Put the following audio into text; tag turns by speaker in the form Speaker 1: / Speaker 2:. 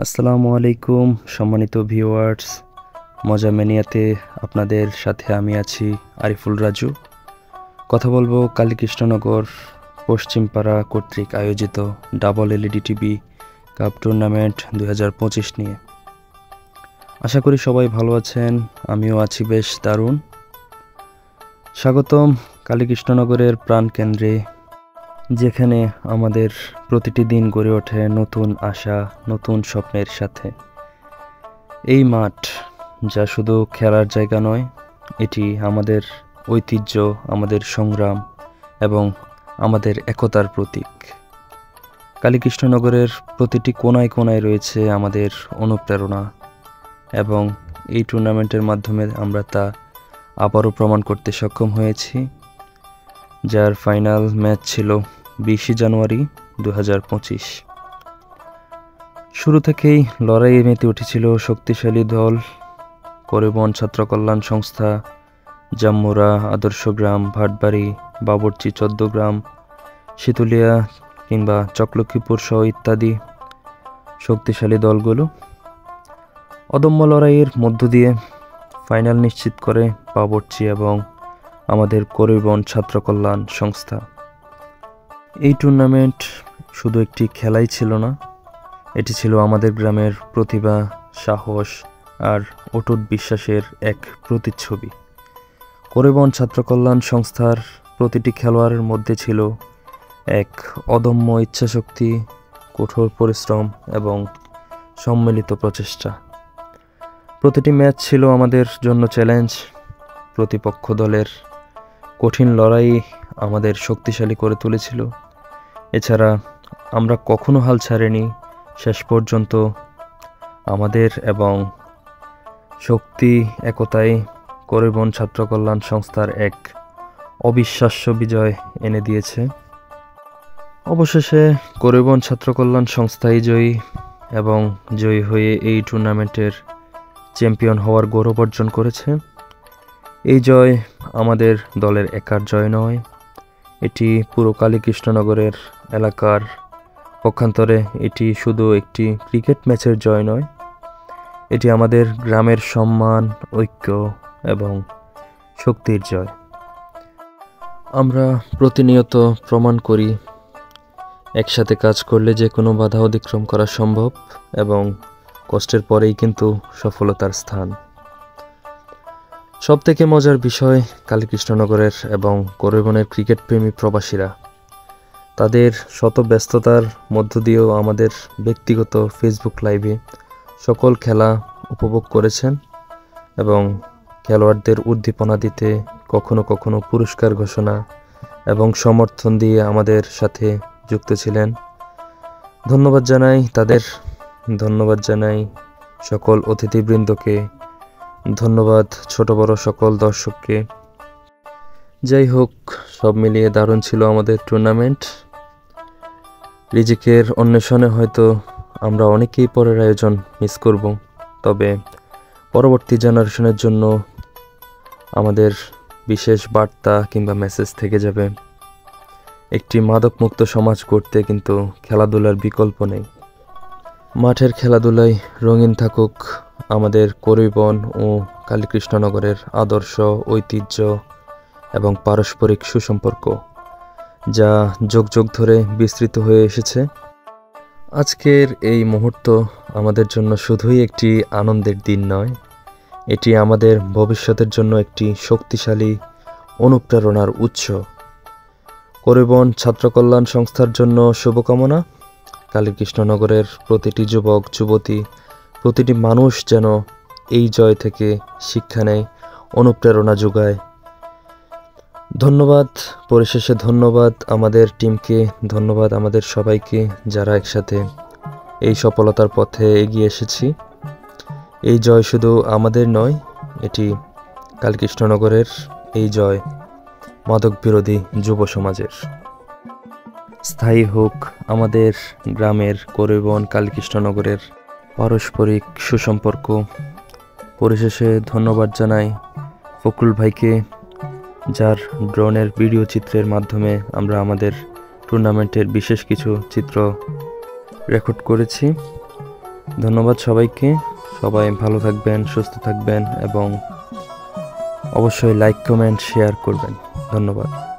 Speaker 1: আসসালামু আলাইকুম সম্মানিত ভিউয়ার্স, মজা ম্যানিয়াতে আপনাদের সাথে আমি আছি আরিফুল রাজু। কথা বলবো কালীকৃষ্ণনগর পশ্চিমপাড়া কর্তৃক আয়োজিত double LED TV cup tournament 2025 নিয়ে। আশা করি সবাই ভালো আছেন, আমিও আছি বেশ দারুণ। স্বাগতম কালীকৃষ্ণনগরের প্রাণকেন্দ্রে, যেখানে আমাদের প্রতিটি দিন গড়ে ওঠে নতুন আশা, নতুন স্বপ্নের সাথে। এই মাঠ যা শুধু খেলার জায়গা নয়, এটি আমাদের ঐতিহ্য, আমাদের সংগ্রাম এবং আমাদের একতার প্রতীক। কালীকৃষ্ণনগরের প্রতিটি কোনায় কোনায় রয়েছে আমাদের অনুপ্রেরণা, এবং এই টুর্নামেন্টের মাধ্যমে আমরা তা আবারও প্রমাণ করতে সক্ষম হয়েছি, যার ফাইনাল ম্যাচ ছিল 20 জানুয়ারি 2025। শুরু থেকেই লড়াইয়ে মেতে উঠেছিল শক্তিশালী দল করিবন ছাত্র কল্যাণ সংস্থা, জাম্মুরা, আদর্শ গ্রাম, ভাটবাড়ি, বাবরচি 14 গ্রাম, শীতুলিয়া কিংবা চকলক্ষীপুর সহ ইত্যাদি শক্তিশালী দলগুলো। অদম্য লড়াইয়ের মধ্য দিয়ে ফাইনাল নিশ্চিত করে বাবরচি এবং আমাদের করিবন ছাত্র কল্যাণ সংস্থা। এই টুর্নামেন্ট শুধু একটি খেলাই ছিল না, এটি ছিল আমাদের গ্রামের প্রতিভা, সাহস আর অটুট বিশ্বাসের এক প্রতিচ্ছবি। করিবন ছাত্র কল্যাণ সংস্থার প্রতিটি খেলোয়াড়ের মধ্যে ছিল এক অদম্য ইচ্ছাশক্তি, কঠোর পরিশ্রম এবং সম্মিলিত প্রচেষ্টা। প্রতিটি ম্যাচ ছিল আমাদের জন্য চ্যালেঞ্জ। প্রতিপক্ষ দলের কঠিন লড়াই আমাদের শক্তিশালী করে তুলেছিল। এছাড়া আমরা কখনো হাল ছাড়িনি। শেষ পর্যন্ত আমাদের এবং শক্তি একতাই করিবন ছাত্র কল্যাণ সংস্থার এক অবিশ্বাস্য বিজয় এনে দিয়েছে। অবশেষে করিবন ছাত্র কল্যাণ সংস্থাই জয়ী, এবং জয়ী হয়ে এই টুর্নামেন্টের চ্যাম্পিয়ন হওয়ার গৌরব অর্জন করেছে। এই জয় আমাদের দলের একার জয় নয়, এটি পুরো কালীকৃষ্ণনগরের এলাকার, পক্ষান্তরে এটি শুধু একটি ক্রিকেট ম্যাচের জয় নয়, এটি আমাদের গ্রামের সম্মান, ঐক্য এবং শক্তির জয়। আমরা প্রতিনিয়ত প্রমাণ করি একসাথে কাজ করলে যে কোনো বাধা অতিক্রম করা সম্ভব, এবং কষ্টের পরেই কিন্তু সফলতার স্থান। সবথেকে মজার বিষয়, কালীকৃষ্ণনগরের এবং করিবনের ক্রিকেট প্রেমী প্রবাসীরা তাদের শত ব্যস্ততার মধ্য দিয়েও আমাদের ব্যক্তিগত ফেসবুক লাইভে সকল খেলা উপভোগ করেছেন, এবং খেলোয়াড়দের উদ্দীপনা দিতে, কখনো কখনো পুরস্কার ঘোষণা এবং সমর্থন দিয়ে আমাদের সাথে যুক্ত ছিলেন। ধন্যবাদ জানাই তাদের, ধন্যবাদ জানাই সকল অতিথিবৃন্দকে, ধন্যবাদ ছোট বড় সকল দর্শককে। যাই হোক, সব মিলিয়ে দারুণ ছিল আমাদের টুর্নামেন্ট। রিজিকের অন্বেষণে হয়তো আমরা অনেকেই পরের আয়োজন মিস করব, তবে পরবর্তী জেনারেশনের জন্য আমাদের বিশেষ বার্তা কিংবা মেসেজ থেকে যাবে। একটি মাদকমুক্ত সমাজ গড়তে কিন্তু খেলাধুলার বিকল্প নেই। মাঠের খেলাধুলায় রঙিন থাকুক আমাদের করিবন ও কালীকৃষ্ণনগরের আদর্শ, ঐতিহ্য এবং পারস্পরিক সুসম্পর্ক, যা যুগ যুগ ধরে বিস্তৃত হয়ে এসেছে। আজকের এই মুহূর্ত আমাদের জন্য শুধুই একটি আনন্দের দিন নয়, এটি আমাদের ভবিষ্যতের জন্য একটি শক্তিশালী অনুপ্রেরণার উৎস। করিবন ছাত্র কল্যাণ সংস্থার জন্য শুভকামনা। কালীকৃষ্ণনগরের প্রতিটি যুবক যুবতী, প্রতিটি মানুষ যেন এই জয় থেকে শিক্ষা নেয়, অনুপ্রেরণা যোগায়। ধন্যবাদ, পরিশেষে ধন্যবাদ আমাদের টিমকে, ধন্যবাদ আমাদের সবাইকে যারা একসাথে এই সফলতার পথে এগিয়ে এসেছি। এই জয় শুধু আমাদের নয়, এটি কালীকৃষ্ণনগরের এই জয় মাদক বিরোধী যুব সমাজের। স্থায়ী হোক আমাদের গ্রামের করিবন কালীকৃষ্ণনগরের পারস্পরিক সুসম্পর্ক। পরিশেষে ধন্যবাদ জানাই ফখরুল ভাইকে, যার ড্রোনের ভিডিও চিত্রের মাধ্যমে আমরা আমাদের টুর্নামেন্টের বিশেষ কিছু চিত্র রেকর্ড করেছি। ধন্যবাদ সবাইকে। সবাই ভালো থাকবেন, সুস্থ থাকবেন এবং অবশ্যই লাইক, কমেন্ট, শেয়ার করবেন। ধন্যবাদ।